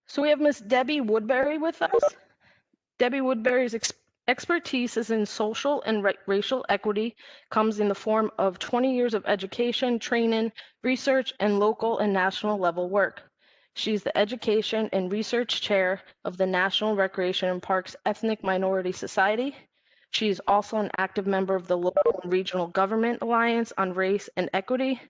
So we have Miss Debbie Woodbury with us. Debbie Woodbury's expertise is in social and racial equity, comes in the form of 20 years of education, training, research, and local and national level work. She's the Education and Research Chair of the National Recreation and Parks Ethnic Minority Society. She is also an active member of the Local and Regional Government Alliance on Race and Equity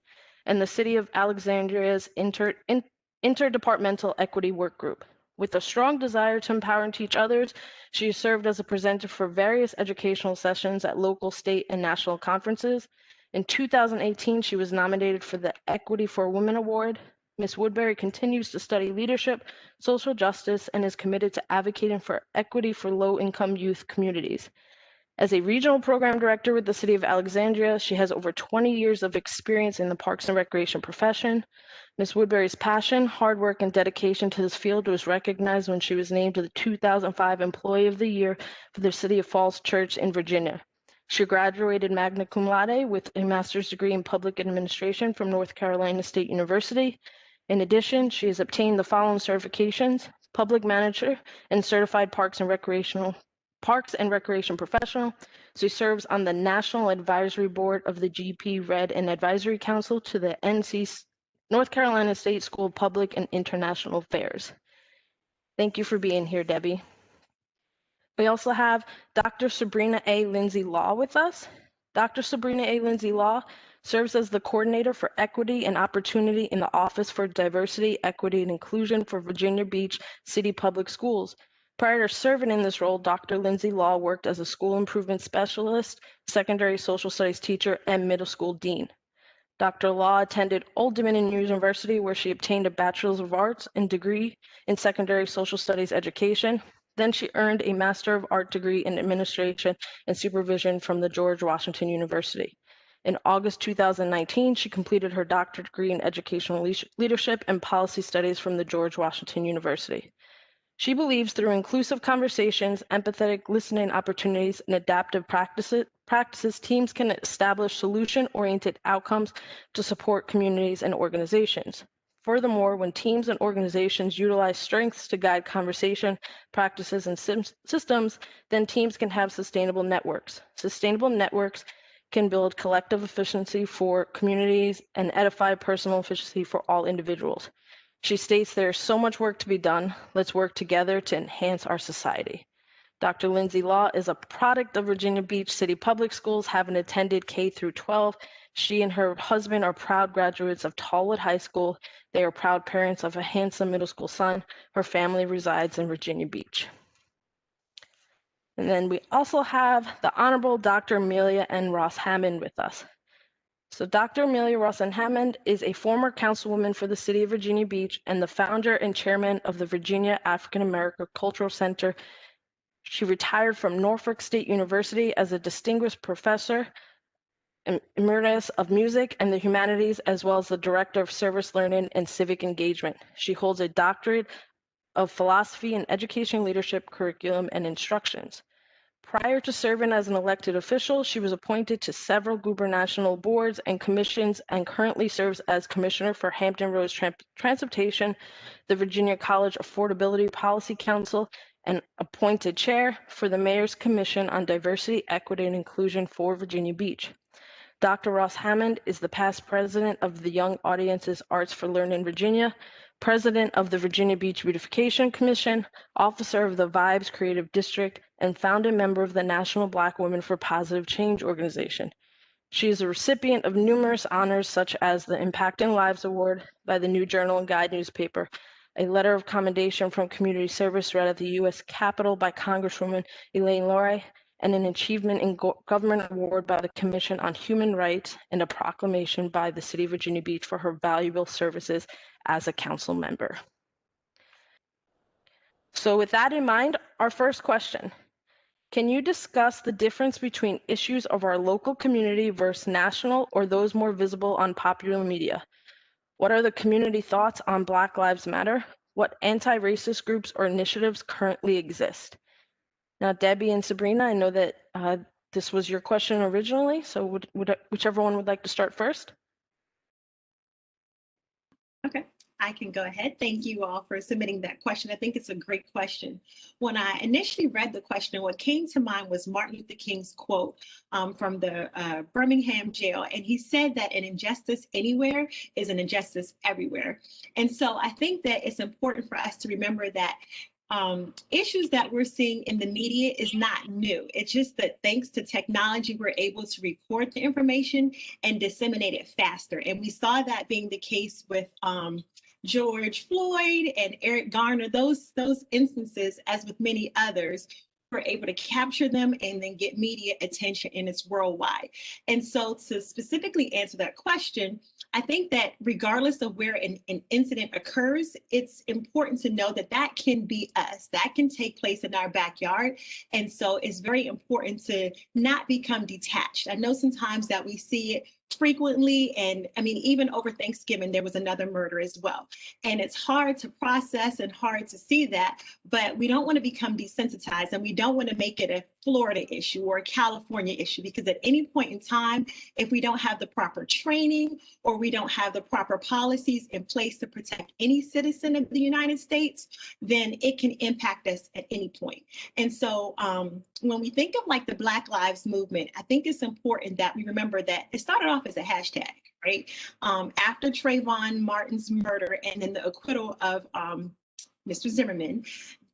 and the City of Alexandria's Interdepartmental Equity Work Group. With a strong desire to empower and teach others, she has served as a presenter for various educational sessions at local, state, and national conferences. In 2018, she was nominated for the Equity for Women Award. Ms. Woodbury continues to study leadership, social justice, and is committed to advocating for equity for low-income youth communities. As a regional program director with the City of Alexandria, she has over 20 years of experience in the parks and recreation profession. Ms. Woodbury's passion, hard work, and dedication to this field was recognized when she was named the 2005 Employee of the Year for the City of Falls Church in Virginia. She graduated magna cum laude with a master's degree in public administration from North Carolina State University. In addition, she has obtained the following certifications: public manager and certified parks and recreation professional. She serves on the National Advisory Board of the GP Red and Advisory Council to the North Carolina State School of Public and International Affairs. Thank you for being here, Debbie. We also have Dr. Sabrina A. Lindsay Law with us. Dr. Sabrina A. Lindsay Law serves as the Coordinator for Equity and Opportunity in the Office for Diversity, Equity, and Inclusion for Virginia Beach City Public Schools. Prior to serving in this role, Dr. Lindsay Law worked as a school improvement specialist, secondary social studies teacher, and middle school dean. Dr. Law attended Old Dominion University, where she obtained a Bachelor's of Arts and degree in secondary social studies education. Then she earned a Master of Art degree in Administration and Supervision from the George Washington University. In August 2019, she completed her doctorate degree in Educational Leadership and Policy Studies from the George Washington University. She believes through inclusive conversations, empathetic listening opportunities, and adaptive practices, teams can establish solution-oriented outcomes to support communities and organizations. Furthermore, when teams and organizations utilize strengths to guide conversation, practices, and systems, then teams can have sustainable networks. Sustainable networks can build collective efficiency for communities and edify personal efficiency for all individuals. She states there's so much work to be done. Let's work together to enhance our society. Dr. Lindsay Law is a product of Virginia Beach City Public Schools, having attended K through 12. She and her husband are proud graduates of Tallwood High School. They are proud parents of a handsome middle school son. Her family resides in Virginia Beach. And then we also have the Honorable Dr. Amelia N. Rossen-Hammond with us. So Dr. Amelia Rossen-Hammond is a former councilwoman for the City of Virginia Beach and the founder and chairman of the Virginia African American Cultural Center. She retired from Norfolk State University as a distinguished professor emeritus of music and the humanities, as well as the director of service learning and civic engagement. She holds a doctorate of philosophy in education, leadership, curriculum, and instructions. Prior to serving as an elected official, she was appointed to several gubernatorial boards and commissions and currently serves as Commissioner for Hampton Roads Transportation, the Virginia College Affordability Policy Council, and appointed chair for the Mayor's Commission on Diversity, Equity, and Inclusion for Virginia Beach. Dr. Rossen-Hammond is the past president of the Young Audiences Arts for Learning Virginia, president of the Virginia Beach Beautification Commission, officer of the Vibes Creative District, and founding member of the National Black Women for Positive Change organization. She is a recipient of numerous honors, such as the Impacting Lives Award by the New Journal and Guide newspaper, a letter of commendation from community service read at the U.S. Capitol by Congresswoman Elaine Laurie, and an Achievement in Government Award by the Commission on Human Rights, and a proclamation by the City of Virginia Beach for her valuable services as a council member. So with that in mind, our first question: can you discuss the difference between issues of our local community versus national or those more visible on popular media? What are the community thoughts on Black Lives Matter? What anti-racist groups or initiatives currently exist? Now, Debbie and Sabrina, I know that this was your question originally, so whichever one would like to start first. Okay, I can go ahead. Thank you all for submitting that question. I think it's a great question. When I initially read the question, what came to mind was Martin Luther King's quote from the Birmingham jail. And he said that an injustice anywhere is an injustice everywhere. And so I think that it's important for us to remember that issues that we're seeing in the media is not new. It's just that thanks to technology, we're able to record the information and disseminate it faster. And we saw that being the case with George Floyd and Eric Garner, those instances, as with many others, we're able to capture them and then get media attention, and it's worldwide. And so to specifically answer that question, I think that regardless of where an incident occurs, it's important to know that that can be us. That can take place in our backyard. And so it's very important to not become detached. I know sometimes that we see it frequently. And I mean, even over Thanksgiving, there was another murder as well. And it's hard to process and hard to see that, but we don't want to become desensitized, and we don't want to make it a Florida issue or a California issue, because at any point in time, if we don't have the proper training or we don't have the proper policies in place to protect any citizen of the United States, then it can impact us at any point. And so when we think of like the Black Lives Movement, I think it's important that we remember that it started off as a hashtag, right? After Trayvon Martin's murder and then the acquittal of Mr. Zimmerman,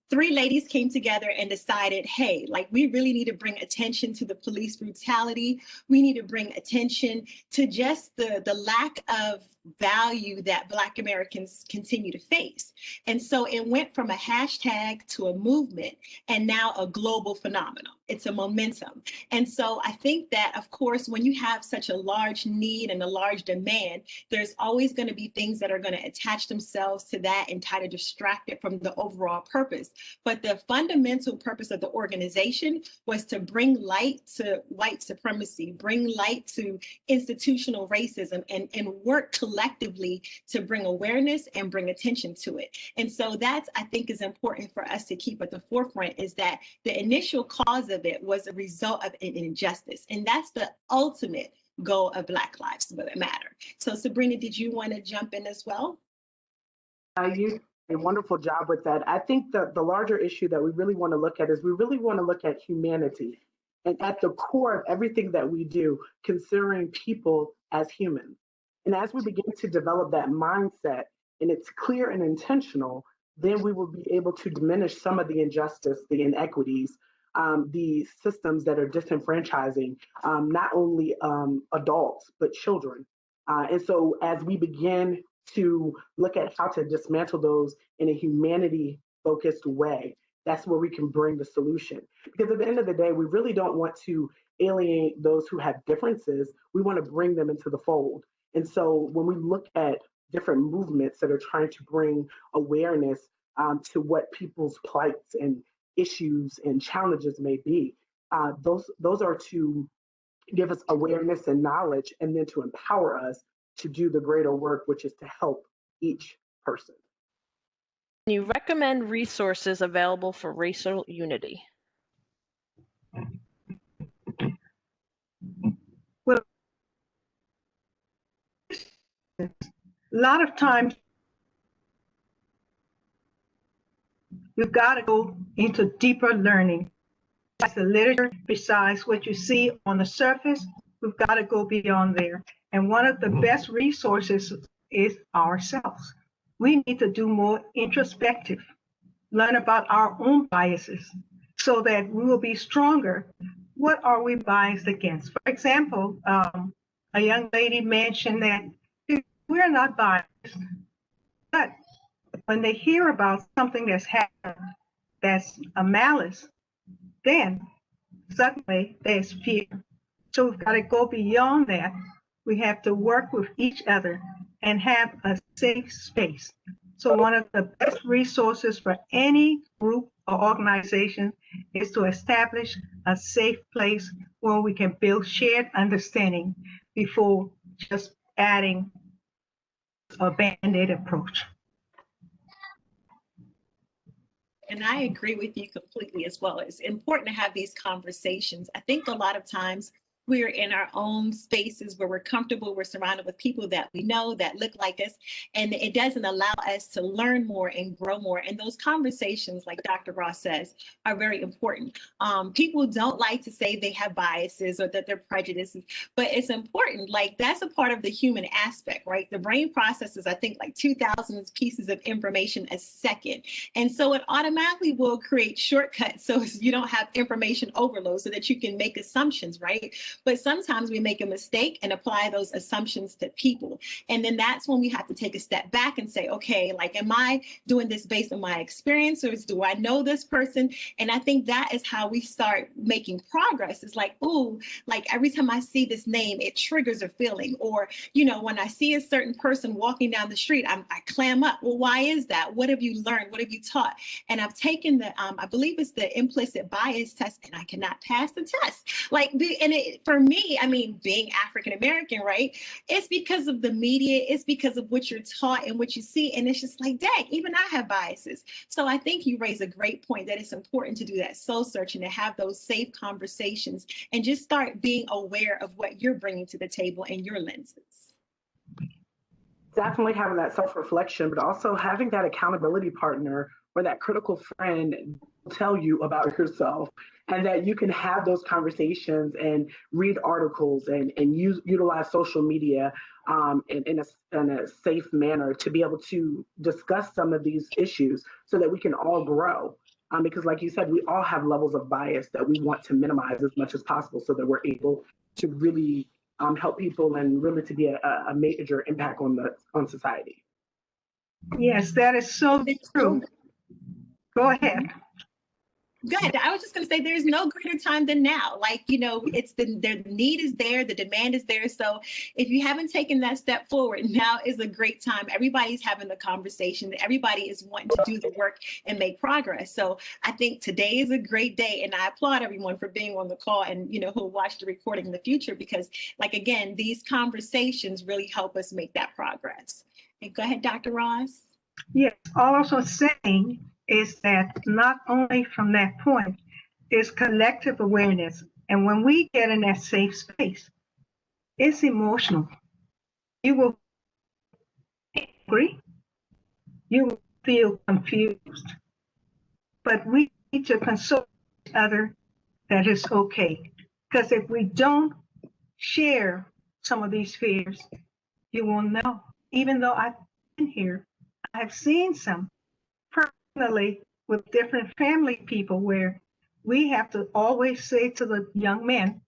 three ladies came together and decided, hey, like we really need to bring attention to the police brutality. We need to bring attention to just the lack of value that Black Americans continue to face. And so it went from a hashtag to a movement and now a global phenomenon. It's a momentum. And so I think that, of course, when you have such a large need and a large demand, there's always going to be things that are going to attach themselves to that and try to distract it from the overall purpose. But the fundamental purpose of the organization was to bring light to white supremacy, bring light to institutional racism, and work collectively to bring awareness and bring attention to it. And so that's, I think, is important for us to keep at the forefront, is that the initial cause of it was a result of an injustice. And that's the ultimate goal of Black Lives Matter. So Sabrina, did you want to jump in as well? You did a wonderful job with that. I think that the larger issue that we really want to look at is we really want to look at humanity. And at the core of everything that we do, considering people as humans. And as we begin to develop that mindset, and it's clear and intentional, then we will be able to diminish some of the injustice, the inequities, the systems that are disenfranchising not only adults, but children. And so as we begin to look at how to dismantle those in a humanity-focused way, that's where we can bring the solution. Because at the end of the day, we really don't want to alienate those who have differences. We want to bring them into the fold. And so when we look at different movements that are trying to bring awareness to what people's plights and issues and challenges may be, those are to give us awareness and knowledge, and then to empower us to do the greater work, which is to help each person. Can you recommend resources available for racial unity? Well, a lot of times you've got to go into deeper learning. Besides the literature, besides what you see on the surface, we've got to go beyond there. And one of the best resources is ourselves. We need to do more introspective, learn about our own biases so that we will be stronger. What are we biased against? For example, a young lady mentioned that we're not biased, but when they hear about something that's happened, that's a malice, then suddenly there's fear. So we've got to go beyond that. We have to work with each other and have a safe space. So one of the best resources for any group or organization is to establish a safe place where we can build shared understanding before just adding a Band-Aid approach. And I agree with you completely as well. It's important to have these conversations. I think a lot of times we're in our own spaces where we're comfortable, we're surrounded with people that we know that look like us, and it doesn't allow us to learn more and grow more. And those conversations, like Dr. Ross says, are very important. People don't like to say they have biases or that they're prejudices, but it's important. Like, that's a part of the human aspect, right? The brain processes, I think, like 2,000 pieces of information a second. And so it automatically will create shortcuts so you don't have information overload so that you can make assumptions, right? But sometimes we make a mistake and apply those assumptions to people. And then that's when we have to take a step back and say, okay, like, am I doing this based on my experience, or do I know this person? And I think that is how we start making progress. It's like, oh, like every time I see this name, it triggers a feeling. Or, you know, when I see a certain person walking down the street, I clam up. Well, why is that? What have you learned? What have you taught? And I've taken the, I believe it's the implicit bias test, and I cannot pass the test. Like, for me, I mean, being African American, right? It's because of the media. It's because of what you're taught and what you see. And it's just like, dang, even I have biases. So I think you raise a great point that it's important to do that soul searching, to have those safe conversations and just start being aware of what you're bringing to the table and your lenses. Definitely having that self-reflection, but also having that accountability partner or that critical friend tell you about yourself, and that you can have those conversations and read articles and utilize social media in a safe manner to be able to discuss some of these issues so that we can all grow. Because like you said, we all have levels of bias that we want to minimize as much as possible so that we're able to really help people and really to be a major impact on society. Yes, that is so true. Go ahead. Good. I was just going to say, there's no greater time than now. Like, you know, it's the need is there, the demand is there. So if you haven't taken that step forward, now is a great time. Everybody's having the conversation. Everybody is wanting to do the work and make progress. So I think today is a great day, and I applaud everyone for being on the call and, you know, who'll watch the recording in the future, because, like, again, these conversations really help us make that progress. And go ahead, Dr. Ross. Yes, all I'm also saying is that not only from that point is collective awareness. And when we get in that safe space, it's emotional. You will be angry. You will feel confused. But we need to console each other that it's okay. Because if we don't share some of these fears, you will know. Even though I've been here, I've seen some personally with different family people where we have to always say to the young men,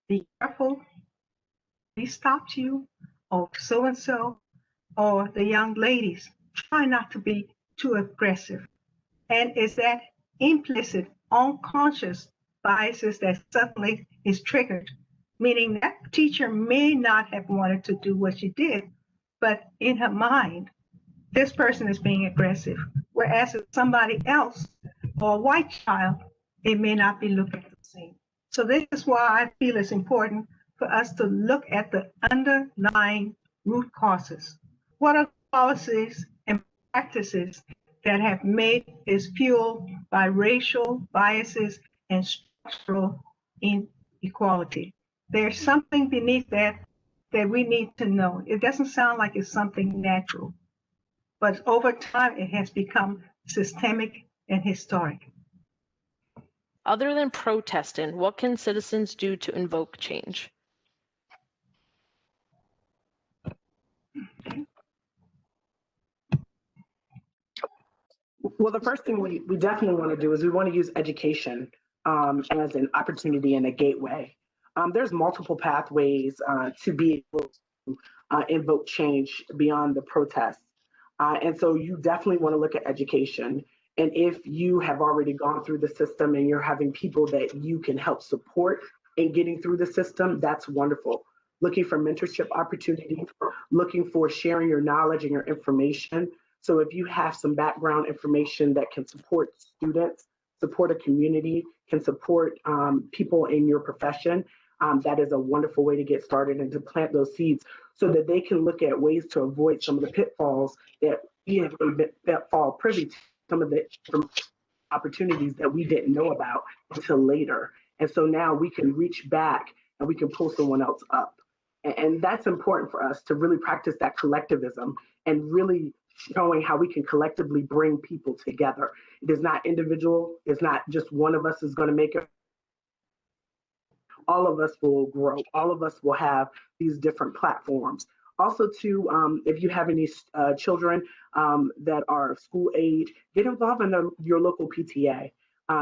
be careful, he stopped you, or so-and-so, or the young ladies, try not to be too aggressive. And it's that implicit, unconscious biases that suddenly is triggered, meaning that teacher may not have wanted to do what she did, but in her mind, this person is being aggressive. Whereas if somebody else or a white child, it may not be looked at the same. So this is why I feel it's important for us to look at the underlying root causes. What are policies and practices that have made this fueled by racial biases and structural inequality? There's something beneath that we need to know. It doesn't sound like it's something natural, but over time it has become systemic and historic. Other than protesting, what can citizens do to invoke change? Well, the first thing we definitely want to do is we want to use education as an opportunity and a gateway. There's multiple pathways to be able to invoke change beyond the protests. And so you definitely want to look at education. And if you have already gone through the system and you're having people that you can help support in getting through the system, that's wonderful. Looking for mentorship opportunities, looking for sharing your knowledge and your information. So if you have some background information that can support students, support a community, can support people in your profession, that is a wonderful way to get started and to plant those seeds so that they can look at ways to avoid some of the pitfalls that we have fall privy to, some of the opportunities that we didn't know about until later. And so now we can reach back and we can pull someone else up. And that's important for us to really practice that collectivism and really showing how we can collectively bring people together. It is not individual. It's not just one of us is going to make it. All of us will grow. All of us will have these different platforms. Also, too, if you have any children that are school age, get involved in your local PTA.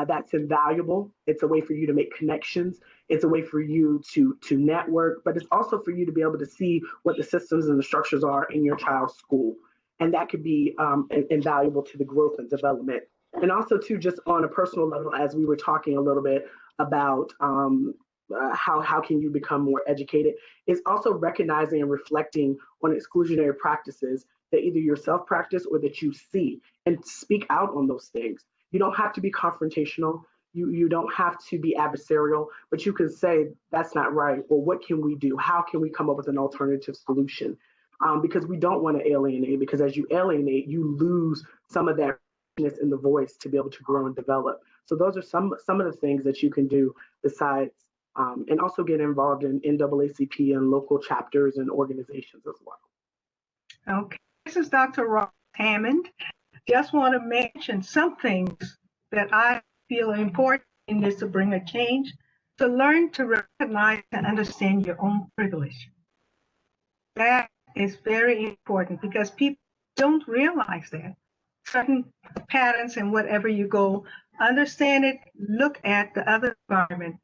That's invaluable. It's a way for you to make connections. It's a way for you to network, but it's also for you to be able to see what the systems and the structures are in your child's school. And that could be invaluable to the growth and development. And also, too, just on a personal level, as we were talking a little bit about how can you become more educated, is also recognizing and reflecting on exclusionary practices that either yourself practice or that you see, and speak out on those things. You don't have to be confrontational. You don't have to be adversarial, but you can say, that's not right. Or what can we do? How can we come up with an alternative solution? Because we don't want to alienate, because as you alienate, you lose some of that in the voice to be able to grow and develop. So those are some of the things that you can do besides, and also get involved in NAACP and local chapters and organizations as well. Okay, this is Dr. Rob Hammond. Just want to mention some things that I feel are important in this to bring a change, to learn to recognize and understand your own privilege. That is very important because people don't realize that. Certain patterns and whatever you go, understand it, look at the other environment.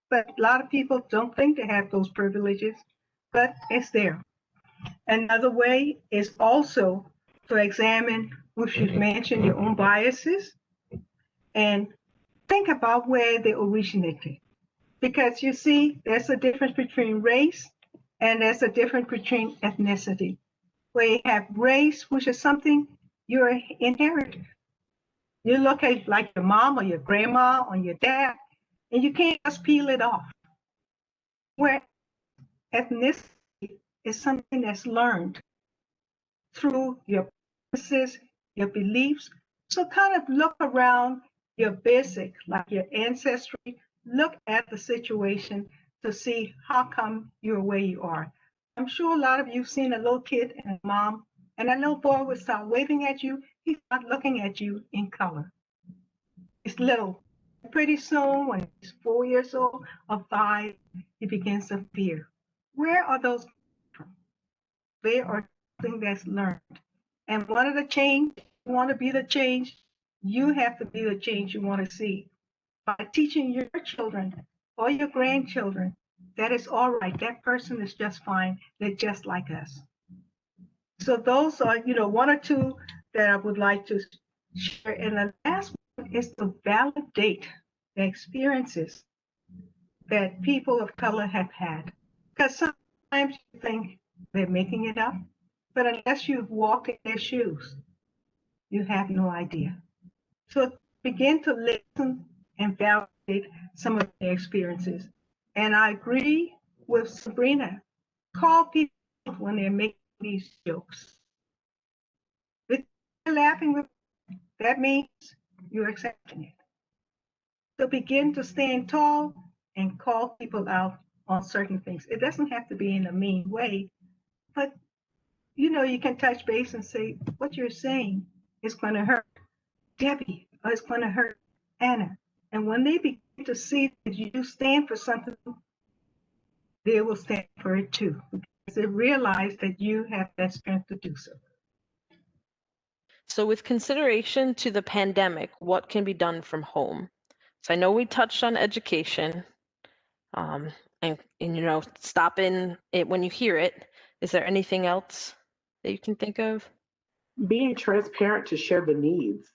But a lot of people don't think they have those privileges, but it's there. Another way is also to examine, which you've mentioned, your own biases and think about where they originated. Because you see, there's a difference between race and there's a difference between ethnicity. Where you have race, which is something you're inherited. You look at like your mom or your grandma or your dad, and you can't just peel it off. Where ethnicity is something that's learned through your practices, your beliefs. So kind of look around your basic, like your ancestry, look at the situation to see how come you're where you are. I'm sure a lot of you've seen a little kid and a mom, and that little boy would start waving at you. He's not looking at you in color. It's little. Pretty soon, when he's 4 years old or 5, he begins to fear. Where are those from? They are something that's learned. And one of the change, you want to be the change, you have to be the change you want to see. By teaching your children or your grandchildren that it's all right, that person is just fine, they're just like us. So those are, one or two that I would like to share. And the last one is to validate the experiences that people of color have had. Because sometimes you think they're making it up, but unless you've walked in their shoes, you have no idea. So begin to listen and validate some of their experiences. And I agree with Sabrina. Call people when they're making these jokes. If they're laughing with, that means you're accepting it. So begin to stand tall and call people out on certain things. It doesn't have to be in a mean way, but you can touch base and say, what you're saying is going to hurt Debbie, or it's going to hurt Anna. And when they begin to see that you stand for something, they will stand for it too, because they realize that you have that strength to do so. So with consideration to the pandemic, what can be done from home? So I know we touched on education, and stopping it when you hear it. Is there anything else that you can think of? Being transparent to share the needs.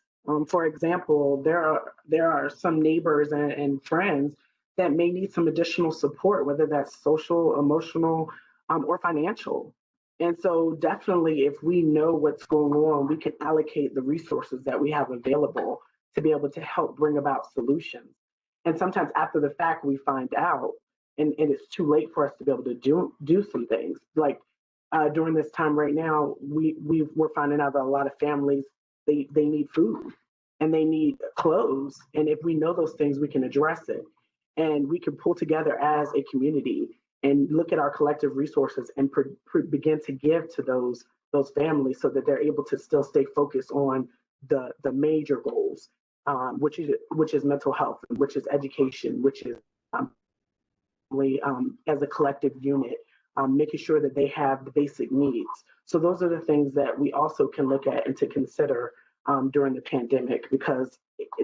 For example, there are some neighbors and friends that may need some additional support, whether that's social, emotional, or financial. And so definitely, if we know what's going on, we can allocate the resources that we have available to be able to help bring about solutions. And sometimes after the fact, we find out, and it's too late for us to be able to do some things. Like during this time right now, we're finding out that a lot of families, they need food and they need clothes. And if we know those things, we can address it. and we can pull together as a community and look at our collective resources and begin to give to those families so that they're able to still stay focused on the major goals, which is mental health, which is education, which is as a collective unit, making sure that they have the basic needs. So those are the things that we also can look at and to consider during the pandemic, because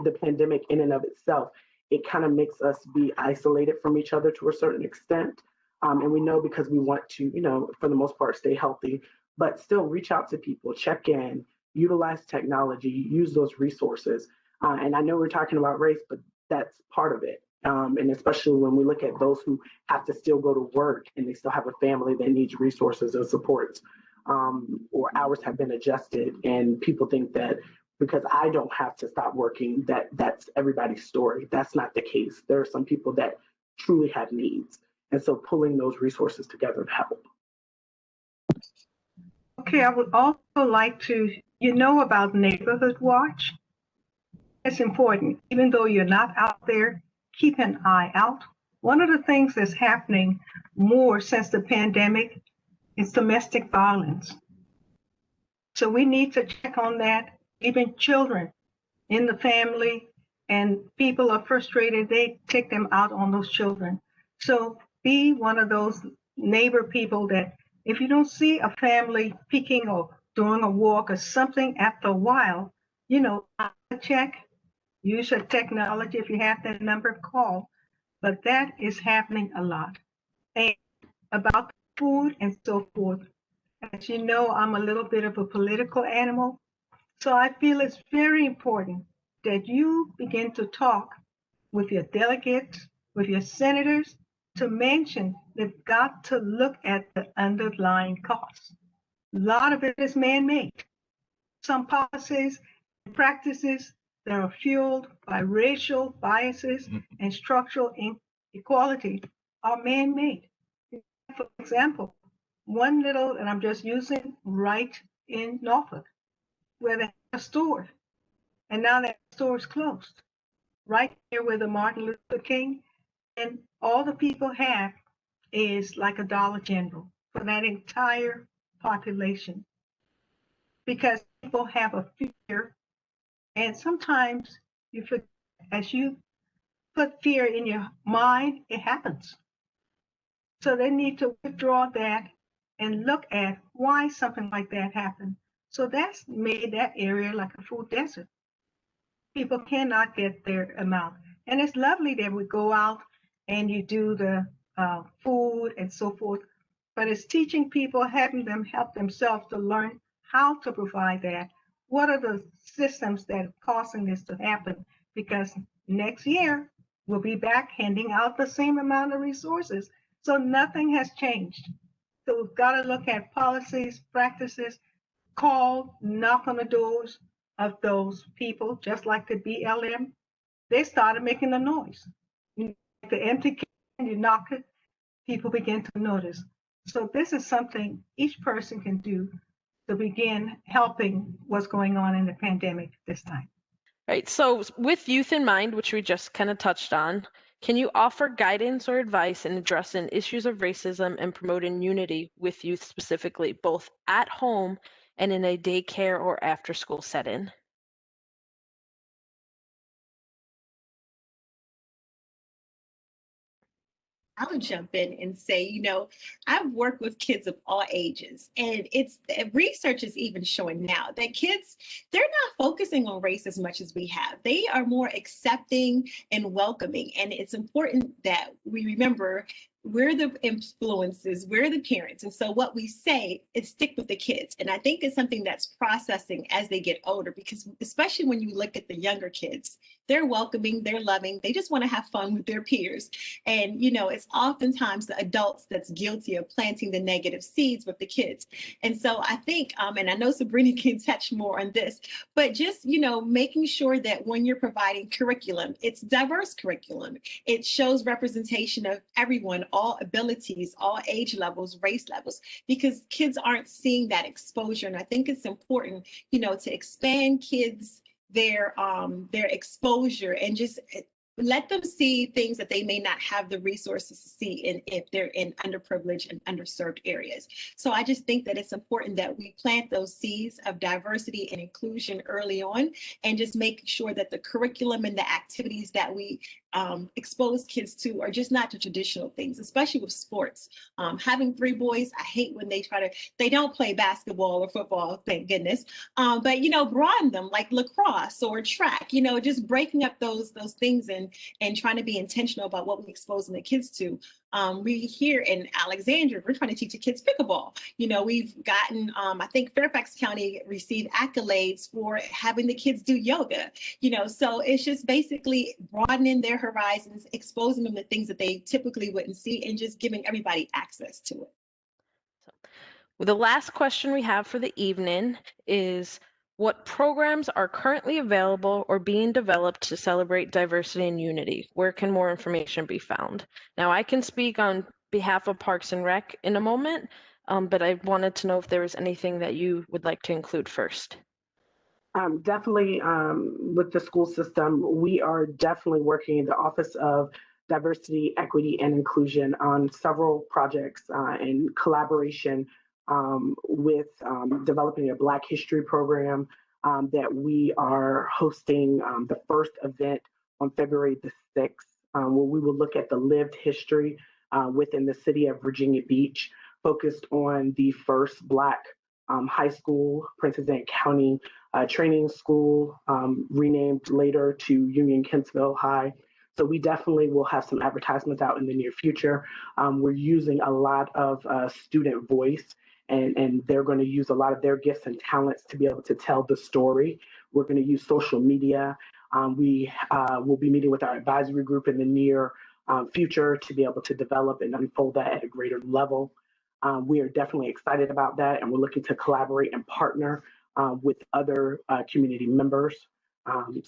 the pandemic in and of itself, it kind of makes us be isolated from each other to a certain extent. And we know because we want to, for the most part, stay healthy, but still reach out to people, check in, utilize technology, use those resources. And I know we're talking about race, but that's part of it. And especially when we look at those who have to still go to work and they still have a family that needs resources and supports, or hours have been adjusted, and people think that because I don't have to stop working, that's everybody's story. That's not the case. There are some people that truly have needs. And so pulling those resources together to help. Okay, I would also like to, about Neighborhood Watch. It's important. Even though you're not out there, keep an eye out. One of the things that's happening more since the pandemic is domestic violence. So we need to check on that. Even children in the family, and people are frustrated, they take them out on those children. So be one of those neighbor people that if you don't see a family peeking or doing a walk or something after a while, check, use your technology. If you have that number, call. But that is happening a lot. And about food and so forth, as you know, I'm a little bit of a political animal. So I feel it's very important that you begin to talk with your delegates, with your senators, to mention they've got to look at the underlying costs. A lot of it is man-made. Some policies and practices that are fueled by racial biases and structural inequality are man-made. For example, one little, and I'm just using right in Norfolk, where they have a store, and now that store is closed, right there where the Martin Luther King, and all the people have is like a Dollar General for that entire population, because people have a fear, and sometimes you forget, as you put fear in your mind, it happens. So they need to withdraw that and look at why something like that happened. So that's made that area like a food desert. People cannot get their amount. And it's lovely that we go out and you do the food and so forth, but it's teaching people, having them help themselves to learn how to provide that. What are the systems that are causing this to happen? Because next year, we'll be back handing out the same amount of resources. So nothing has changed. So we've got to look at policies, practices, call, knock on the doors of those people, just like the BLM. They started making a noise. The empty can, you knock it, people begin to notice. So this is something each person can do to begin helping what's going on in the pandemic this time. Right. So with youth in mind, which we just kind of touched on, can you offer guidance or advice in addressing issues of racism and promoting unity with youth specifically, both at home and in a daycare or after school setting? I'll jump in and say, I've worked with kids of all ages, and research is even showing now that kids, they're not focusing on race as much as we have. They are more accepting and welcoming. And it's important that we remember we're the influences, we're the parents. And so what we say is stick with the kids. And I think it's something that's processing as they get older, because especially when you look at the younger kids, they're welcoming, they're loving, they just want to have fun with their peers. And, it's oftentimes the adults that's guilty of planting the negative seeds with the kids. And so I think, and I know Sabrina can touch more on this, but just, making sure that when you're providing curriculum, it's diverse curriculum. It shows representation of everyone, all abilities, all age levels, race levels, because kids aren't seeing that exposure. And I think it's important, to expand kids their exposure and just let them see things that they may not have the resources to see if they're in underprivileged and underserved areas. So I just think that it's important that we plant those seeds of diversity and inclusion early on, and just make sure that the curriculum and the activities that we expose kids to are just not the traditional things, especially with sports. Having 3 boys, I hate when they don't play basketball or football, thank goodness. But, broaden them, like lacrosse or track, just breaking up those things and trying to be intentional about what we're exposing the kids to. We here in Alexandria, we're trying to teach the kids pickleball. We've gotten, I think Fairfax County received accolades for having the kids do yoga, so it's just basically broadening their horizons, exposing them to things that they typically wouldn't see, and just giving everybody access to it. Well, the last question we have for the evening is, what programs are currently available or being developed to celebrate diversity and unity? Where can more information be found? Now, I can speak on behalf of Parks and Rec in a moment, but I wanted to know if there was anything that you would like to include first. Definitely, with the school system, we are definitely working in the Office of Diversity, Equity, and Inclusion on several projects in collaboration with developing a Black History program that we are hosting the first event on February the 6th, where we will look at the lived history within the city of Virginia Beach, focused on the first Black high school, Princess Anne County training school, renamed later to Union Kentsville High. So we definitely will have some advertisements out in the near future. We're using a lot of student voice, and they're going to use a lot of their gifts and talents to be able to tell the story. We're going to use social media. We will be meeting with our advisory group in the near future to be able to develop and unfold that at a greater level. We are definitely excited about that, and we're looking to collaborate and partner with other community members.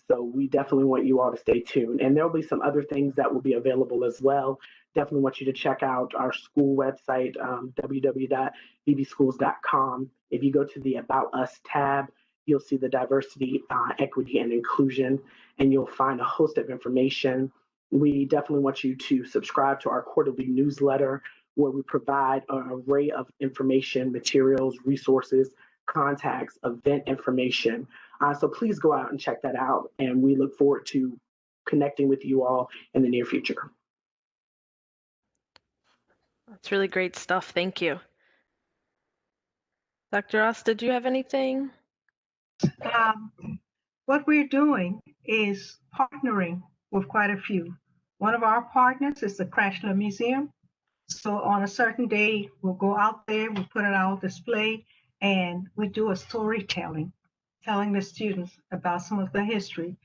So we definitely want you all to stay tuned. And there'll be some other things that will be available as well. Definitely want you to check out our school website, www.bbschools.com. If you go to the About Us tab, you'll see the diversity, equity, and inclusion, and you'll find a host of information. We definitely want you to subscribe to our quarterly newsletter, where we provide an array of information, materials, resources, contacts, event information. So please go out and check that out. And we look forward to connecting with you all in the near future. That's really great stuff. Thank you. Dr. Ross, did you have anything? What we're doing is partnering with quite a few. One of our partners is the Chrysler Museum. So on a certain day, we'll go out there, we'll put it out display, and we do a storytelling, telling the students about some of the history.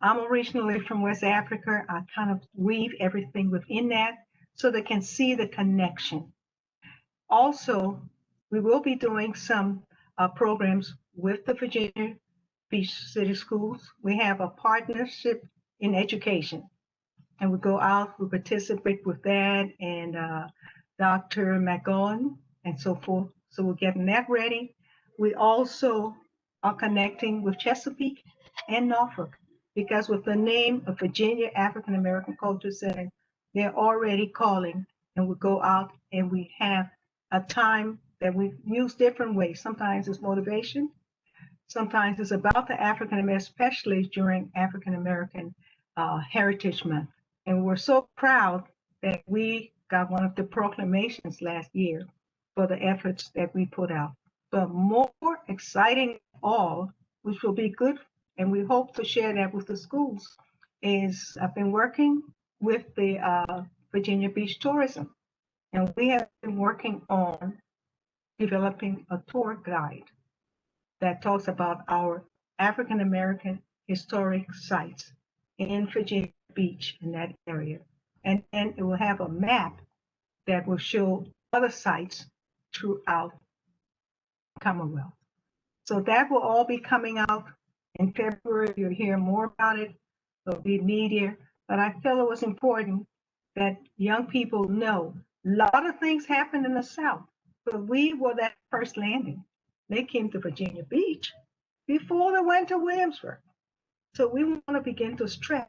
I'm originally from West Africa. I kind of weave everything within that so they can see the connection. Also, we will be doing some programs with the Virginia Beach City Schools. We have a partnership in education, and we go out, we participate with that and Dr. McGowan and so forth. So we're getting that ready. We also are connecting with Chesapeake and Norfolk, because with the name of Virginia African American Culture Center, they're already calling, and we go out and we have a time that we use different ways. Sometimes it's motivation. Sometimes it's about the African American, especially during African American Heritage Month. And we're so proud that we got one of the proclamations last year for the efforts that we put out. But more exciting all, which will be good, and we hope to share that with the schools, is I've been working with the Virginia Beach Tourism, and we have been working on developing a tour guide that talks about our African American historic sites in Virginia Beach, in that area. And then it will have a map that will show other sites throughout Commonwealth. So that will all be coming out in February. You'll hear more about it. There'll be media. But I feel it was important that young people know a lot of things happened in the South, but we were that first landing. They came to Virginia Beach before they went to Williamsburg. So we want to begin to stress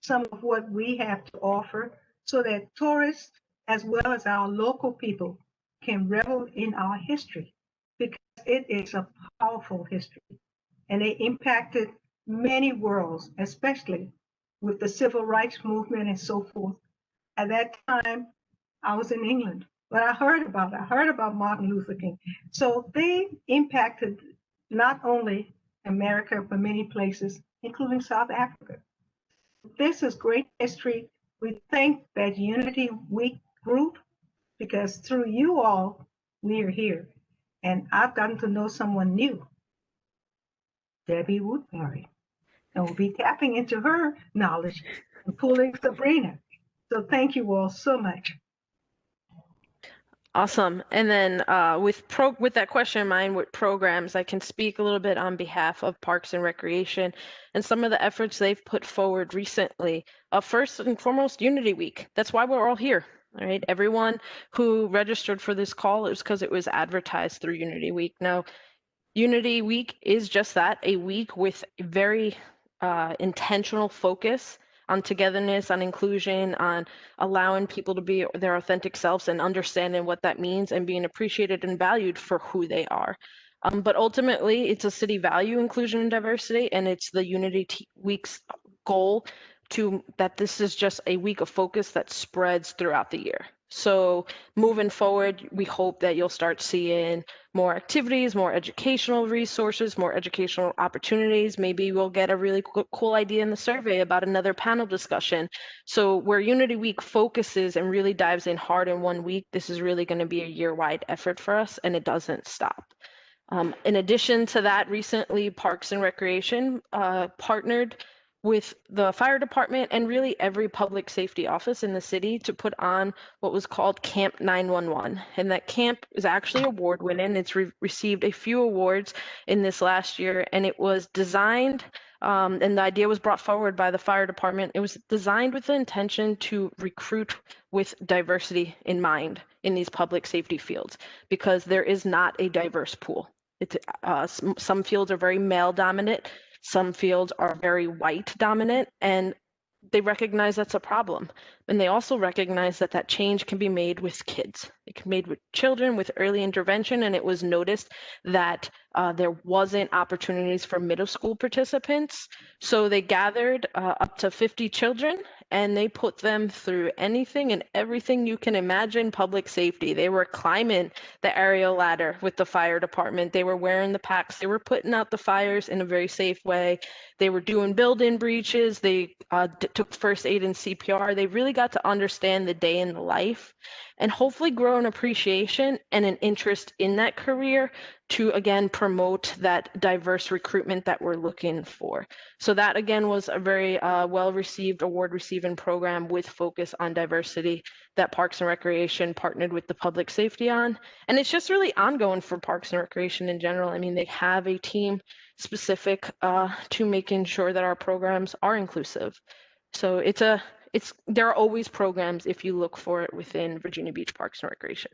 some of what we have to offer so that tourists as well as our local people can revel in our history, because it is a powerful history and it impacted many worlds, especially with the civil rights movement and so forth. At that time, I was in England, but I heard about Martin Luther King. So they impacted not only America, but many places, including South Africa. This is great history. We thank that Unity Week group because through you all, we are here. And I've gotten to know someone new, Debbie Woodbury. And we'll be tapping into her knowledge and pulling Sabrina. So thank you all so much. Awesome. And then with that question in mind, with programs, I can speak a little bit on behalf of Parks and Recreation and some of the efforts they've put forward recently. First and foremost, Unity Week. That's why we're all here. All right. Everyone who registered for this call is because it was advertised through Unity Week. Now, Unity Week is just that, a week with very intentional focus on togetherness, on inclusion, on allowing people to be their authentic selves and understanding what that means and being appreciated and valued for who they are. But ultimately, it's a city value inclusion and diversity, and it's the Unity Week's goal that this is just a week of focus that spreads throughout the year. So moving forward, we hope that you'll start seeing more activities, more educational resources, more educational opportunities. Maybe we'll get a really cool idea in the survey about another panel discussion. So where Unity Week focuses and really dives in hard in 1 week, this is really going to be a year-wide effort for us, and it doesn't stop. In addition to that, recently Parks and Recreation partnered with the fire department and really every public safety office in the city to put on what was called Camp 911. And that camp is actually award winning. It's received a few awards in this last year, and it was designed and the idea was brought forward by the fire department. It was designed with the intention to recruit with diversity in mind in these public safety fields, because there is not a diverse pool. Some fields are very male dominant. Some fields are very white dominant, and they recognize that's a problem. And they also recognize that change can be made with kids. It can be made with children, with early intervention. And it was noticed that there wasn't opportunities for middle school participants. So they gathered up to 50 children, and they put them through anything and everything you can imagine public safety. They were climbing the aerial ladder with the fire department. They were wearing the packs. They were putting out the fires in a very safe way. They were doing build-in breaches. They took first aid and CPR. They really got to understand the day in the life and hopefully grow an appreciation and an interest in that career to, again, promote that diverse recruitment that we're looking for. So that, again, was a very well-received, award-receiving program with focus on diversity that Parks and Recreation partnered with the public safety on. And it's just really ongoing for Parks and Recreation in general. I mean, they have a team specific to making sure that our programs are inclusive. So there are always programs if you look for it within Virginia Beach Parks and Recreation.